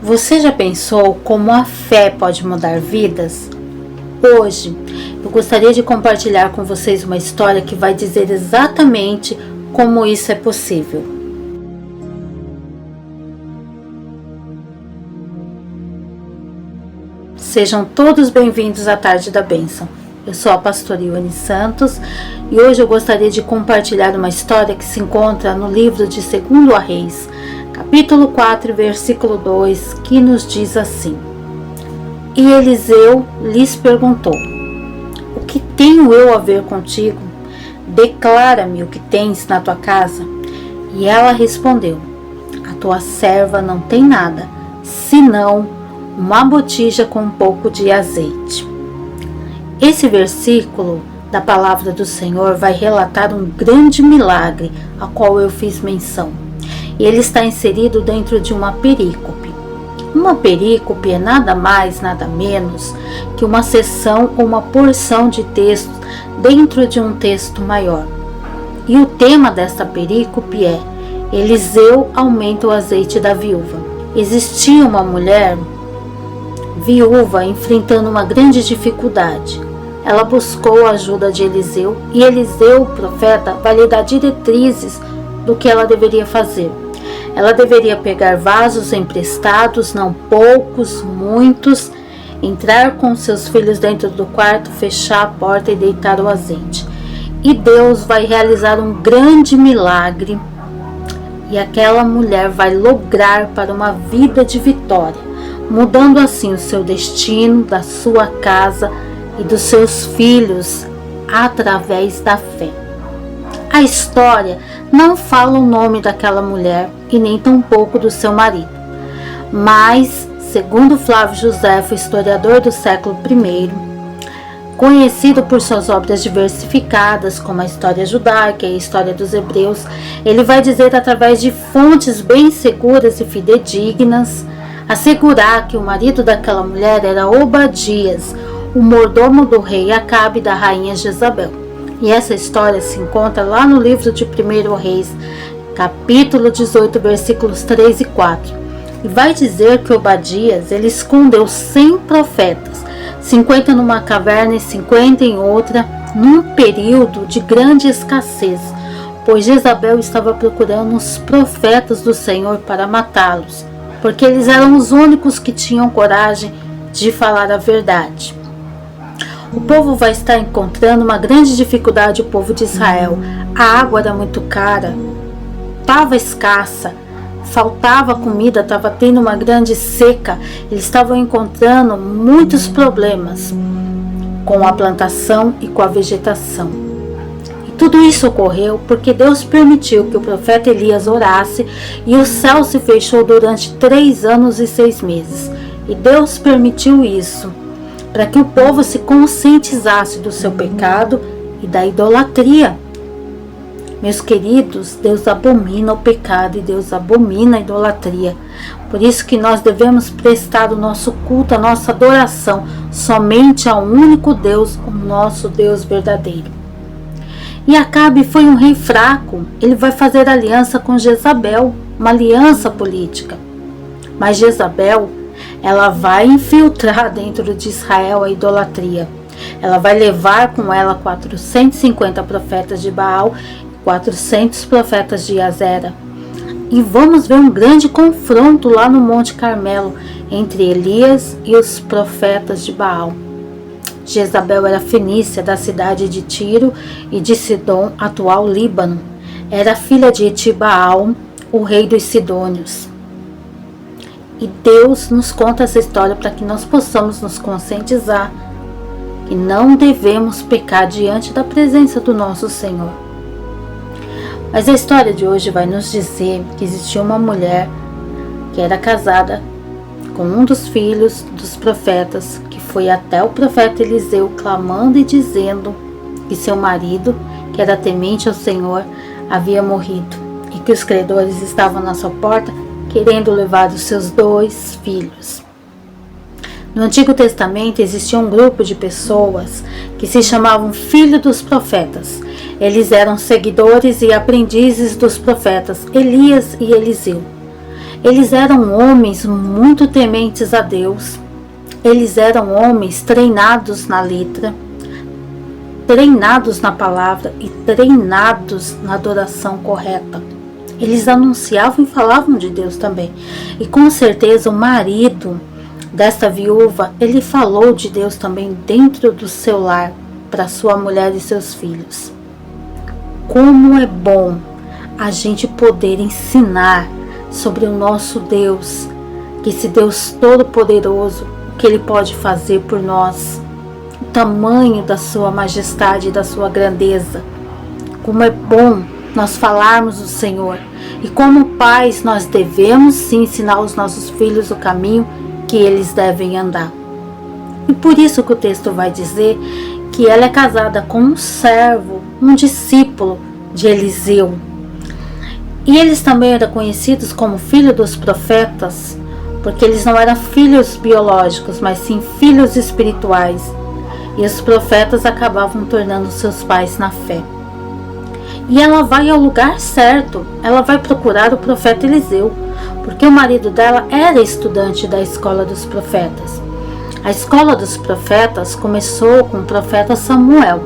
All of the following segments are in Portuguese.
Você já pensou como a fé pode mudar vidas? Hoje, eu gostaria de compartilhar com vocês uma história que vai dizer exatamente como isso é possível. Sejam todos bem-vindos à Tarde da Bênção. Eu sou a pastora Ione Santos e hoje eu gostaria de compartilhar uma história que se encontra no livro de 2 Reis, capítulo 4, versículo 2, que nos diz assim: E Eliseu lhes perguntou: O que tenho eu a ver contigo? Declara-me o que tens na tua casa. E ela respondeu: A tua serva não tem nada, senão uma botija com um pouco de azeite. Esse versículo da palavra do Senhor vai relatar um grande milagre a qual eu fiz menção. E ele está inserido dentro de uma perícope. Uma perícope é nada mais, nada menos que uma seção ou uma porção de texto dentro de um texto maior. E o tema desta perícope é: Eliseu aumenta o azeite da viúva. Existia uma mulher viúva enfrentando uma grande dificuldade. Ela buscou a ajuda de Eliseu e Eliseu, o profeta, vai lhe dar diretrizes do que ela deveria fazer. Ela deveria pegar vasos emprestados, não poucos, muitos, entrar com seus filhos dentro do quarto, fechar a porta e deitar o azeite. E Deus vai realizar um grande milagre e aquela mulher vai lograr para uma vida de vitória, mudando assim o seu destino, da sua casa e dos seus filhos através da fé. A história não fala o nome daquela mulher e nem tampouco do seu marido, mas, segundo Flávio Josefo, historiador do século I, conhecido por suas obras diversificadas, como a história judaica e a história dos hebreus, ele vai dizer, através de fontes bem seguras e fidedignas, assegurar que o marido daquela mulher era Obadias, o mordomo do rei Acabe e da rainha Jezabel. E essa história se encontra lá no livro de 1 Reis, capítulo 18, versículos 3 e 4. E vai dizer que Obadias, ele escondeu 100 profetas, 50 numa caverna e 50 em outra, num período de grande escassez, pois Jezabel estava procurando os profetas do Senhor para matá-los, porque eles eram os únicos que tinham coragem de falar a verdade. O povo vai estar encontrando uma grande dificuldade, o povo de Israel. A água era muito cara, estava escassa, faltava comida, estava tendo uma grande seca. Eles estavam encontrando muitos problemas com a plantação e com a vegetação. E tudo isso ocorreu porque Deus permitiu que o profeta Elias orasse e o céu se fechou durante 3 anos e 6 meses. E Deus permitiu isso para que o povo se conscientizasse do seu pecado e da idolatria. Meus queridos, Deus abomina o pecado e Deus abomina a idolatria. Por isso que nós devemos prestar o nosso culto, a nossa adoração, somente ao único Deus, o nosso Deus verdadeiro. E Acabe foi um rei fraco. Ele vai fazer aliança com Jezabel, uma aliança política. Mas Jezabel, ela vai infiltrar dentro de Israel a idolatria. Ela vai levar com ela 450 profetas de Baal e 400 profetas de Azera. E vamos ver um grande confronto lá no Monte Carmelo entre Elias e os profetas de Baal. Jezabel era fenícia, da cidade de Tiro e de Sidom, atual Líbano. Era filha de Etibaal, o rei dos Sidônios. E Deus nos conta essa história para que nós possamos nos conscientizar que não devemos pecar diante da presença do nosso Senhor. Mas a história de hoje vai nos dizer que existia uma mulher que era casada com um dos filhos dos profetas, que foi até o profeta Eliseu clamando e dizendo que seu marido, que era temente ao Senhor, havia morrido e que os credores estavam na sua porta querendo levar os seus 2 filhos. No Antigo Testamento existia um grupo de pessoas que se chamavam Filhos dos Profetas. Eles eram seguidores e aprendizes dos profetas Elias e Eliseu. Eles eram homens muito tementes a Deus. Eles eram homens treinados na letra, treinados na palavra e treinados na adoração correta. Eles anunciavam e falavam de Deus também. E com certeza o marido desta viúva, ele falou de Deus também dentro do seu lar, para sua mulher e seus filhos. Como é bom a gente poder ensinar sobre o nosso Deus, que esse Deus todo-poderoso, o que Ele pode fazer por nós, o tamanho da sua majestade e da sua grandeza. Como é bom nós falarmos do Senhor, e como pais nós devemos sim ensinar aos nossos filhos o caminho que eles devem andar. E por isso que o texto vai dizer que ela é casada com um servo, um discípulo de Eliseu. E eles também eram conhecidos como filhos dos profetas, porque eles não eram filhos biológicos, mas sim filhos espirituais. E os profetas acabavam tornando seus pais na fé. E ela vai ao lugar certo, ela vai procurar o profeta Eliseu, porque o marido dela era estudante da escola dos profetas. A escola dos profetas começou com o profeta Samuel.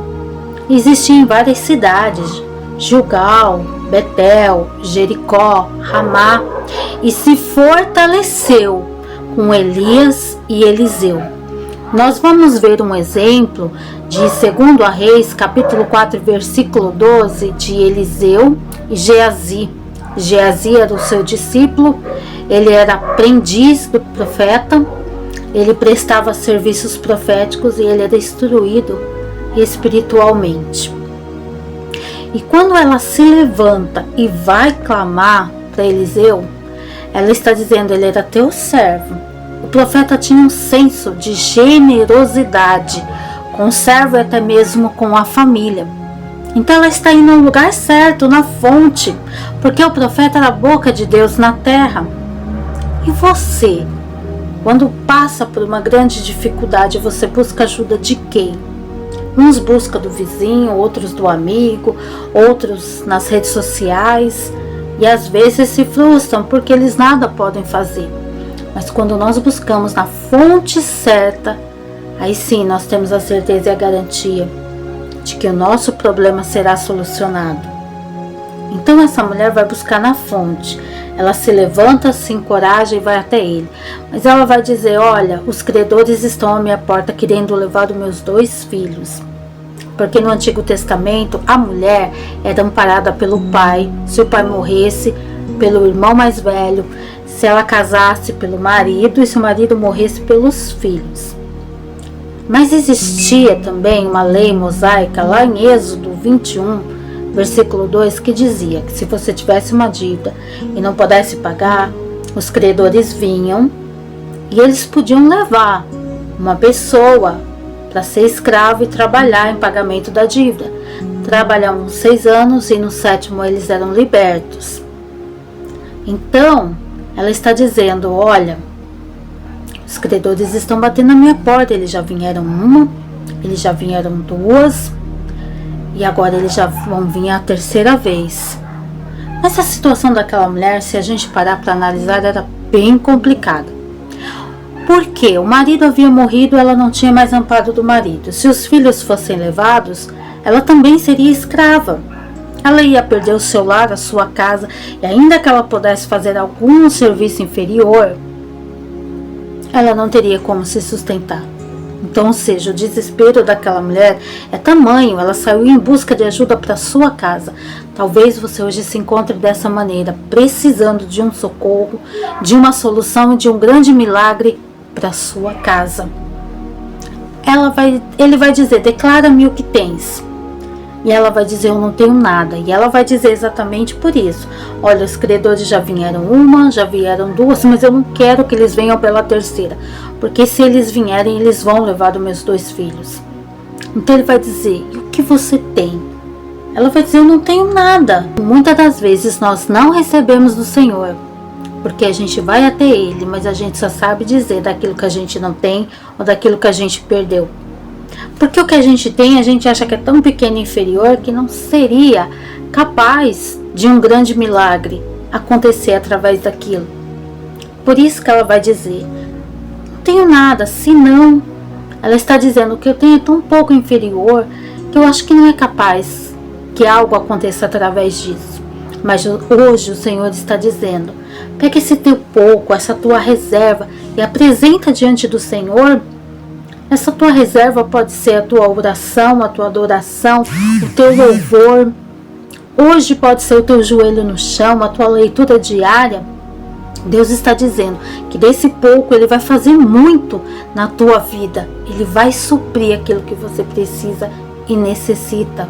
Existia em várias cidades, Gilgal, Betel, Jericó, Ramá, e se fortaleceu com Elias e Eliseu. Nós vamos ver um exemplo de 2 Reis, capítulo 4, versículo 12, de Eliseu e Geazi. Geazi era o seu discípulo, ele era aprendiz do profeta, ele prestava serviços proféticos e ele era instruído espiritualmente. E quando ela se levanta e vai clamar para Eliseu, ela está dizendo: ele era teu servo. O profeta tinha um senso de generosidade com o servo e até mesmo com a família. Então ela está indo no lugar certo, na fonte, porque o profeta era a boca de Deus na terra. E você, quando passa por uma grande dificuldade, você busca ajuda de quem? Uns buscam do vizinho, outros do amigo, outros nas redes sociais, e às vezes se frustram porque eles nada podem fazer. Mas quando nós buscamos na fonte certa, aí sim nós temos a certeza e a garantia de que o nosso problema será solucionado. Então essa mulher vai buscar na fonte. Ela se levanta, se encoraja e vai até ele. Mas ela vai dizer: olha, os credores estão à minha porta querendo levar os meus 2 filhos. Porque no Antigo Testamento a mulher era amparada pelo pai. Se o pai morresse, pelo irmão mais velho. Se ela casasse, pelo marido. E se o marido morresse, pelos filhos. Mas existia também uma lei mosaica lá em Êxodo 21, versículo 2, que dizia que se você tivesse uma dívida e não pudesse pagar, os credores vinham e eles podiam levar uma pessoa para ser escravo e trabalhar em pagamento da dívida. Trabalhavam 6 anos e no 7º eles eram libertos. Então, ela está dizendo: olha, os credores estão batendo na minha porta. Eles já vieram 1, eles já vieram 2 e agora eles já vão vir a 3ª vez. Essa situação daquela mulher, se a gente parar para analisar, era bem complicada. Porque o marido havia morrido, ela não tinha mais amparo do marido. Se os filhos fossem levados, ela também seria escrava. Ela ia perder o seu lar, a sua casa, e ainda que ela pudesse fazer algum serviço inferior, ela não teria como se sustentar. Então, ou seja, o desespero daquela mulher é tamanho. Ela saiu em busca de ajuda para sua casa. Talvez você hoje se encontre dessa maneira, precisando de um socorro, de uma solução e de um grande milagre para sua casa. Ele vai dizer: declara-me o que tens. E ela vai dizer: eu não tenho nada. E ela vai dizer exatamente por isso: olha, os credores já vieram 1, já vieram 2, mas eu não quero que eles venham pela 3ª, porque se eles vierem, eles vão levar os meus 2 filhos. Então ele vai dizer: e o que você tem? Ela vai dizer: eu não tenho nada. Muitas das vezes nós não recebemos do Senhor, porque a gente vai até Ele, mas a gente só sabe dizer daquilo que a gente não tem ou daquilo que a gente perdeu. Porque o que a gente tem, a gente acha que é tão pequeno e inferior que não seria capaz de um grande milagre acontecer através daquilo. por isso que ela vai dizer: não tenho nada, senão. Ela está dizendo que eu tenho tão pouco inferior que eu acho que não é capaz que algo aconteça através disso. Mas hoje o Senhor está dizendo: pega esse teu pouco, essa tua reserva e apresenta diante do Senhor. Essa tua reserva pode ser a tua oração, a tua adoração, o teu louvor. Hoje pode ser o teu joelho no chão, a tua leitura diária. Deus está dizendo que desse pouco Ele vai fazer muito na tua vida. Ele vai suprir aquilo que você precisa e necessita.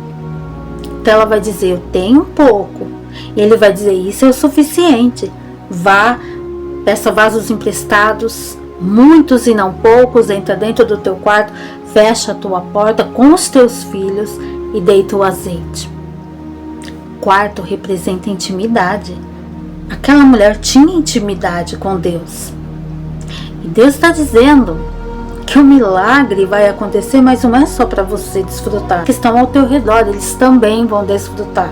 Então ela vai dizer: eu tenho pouco. E Ele vai dizer: isso é o suficiente. Vá, peça vasos emprestados, muitos e não poucos, entra dentro do teu quarto, fecha a tua porta com os teus filhos e deita o azeite. Quarto representa intimidade. Aquela mulher tinha intimidade com Deus. E Deus está dizendo que o milagre vai acontecer, mas não é só para você desfrutar. Que estão ao teu redor, eles também vão desfrutar.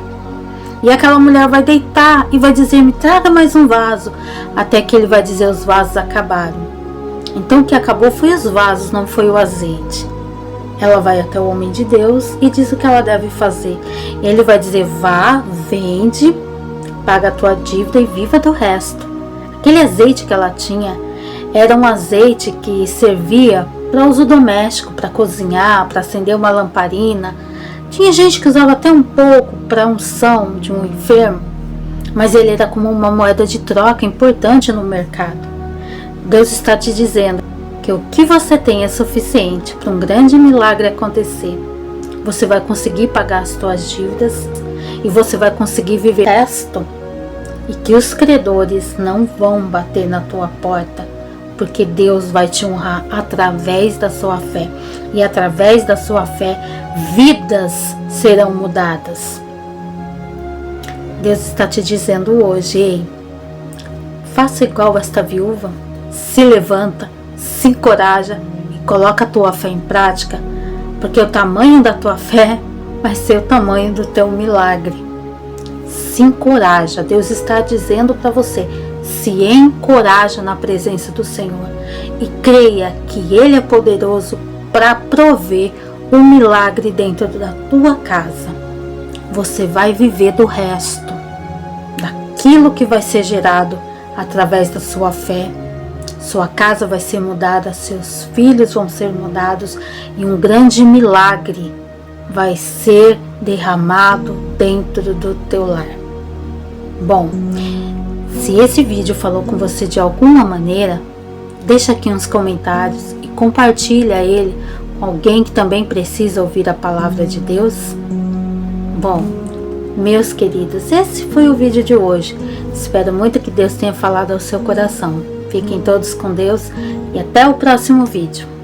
E aquela mulher vai deitar e vai dizer: me traga mais um vaso. Até que ele vai dizer: os vasos acabaram. Então o que acabou foi os vasos, não foi o azeite. Ela vai até o homem de Deus e diz o que ela deve fazer. E ele vai dizer: vá, vende, paga a tua dívida e viva do resto. Aquele azeite que ela tinha era um azeite que servia para uso doméstico, para cozinhar, para acender uma lamparina. Tinha gente que usava até um pouco para unção de um enfermo, mas ele era como uma moeda de troca importante no mercado. Deus está te dizendo que o que você tem é suficiente para um grande milagre acontecer. Você vai conseguir pagar as suas dívidas e você vai conseguir viver o resto. E que os credores não vão bater na tua porta, porque Deus vai te honrar através da sua fé. E através da sua fé, vidas serão mudadas. Deus está te dizendo hoje: ei, faça igual esta viúva, se levanta, se encoraja e coloca a tua fé em prática, porque o tamanho da tua fé vai ser o tamanho do teu milagre. Se encoraja. Deus está dizendo para você: se encoraja na presença do Senhor e creia que Ele é poderoso para prover um milagre dentro da tua casa. Você vai viver do resto, daquilo que vai ser gerado através da sua fé. Sua casa vai ser mudada, seus filhos vão ser mudados e um grande milagre vai ser derramado dentro do teu lar. Bom, se esse vídeo falou com você de alguma maneira, deixa aqui nos comentários e compartilha ele com alguém que também precisa ouvir a palavra de Deus. Bom, meus queridos, esse foi o vídeo de hoje. Espero muito que Deus tenha falado ao seu coração. Fiquem todos com Deus e até o próximo vídeo.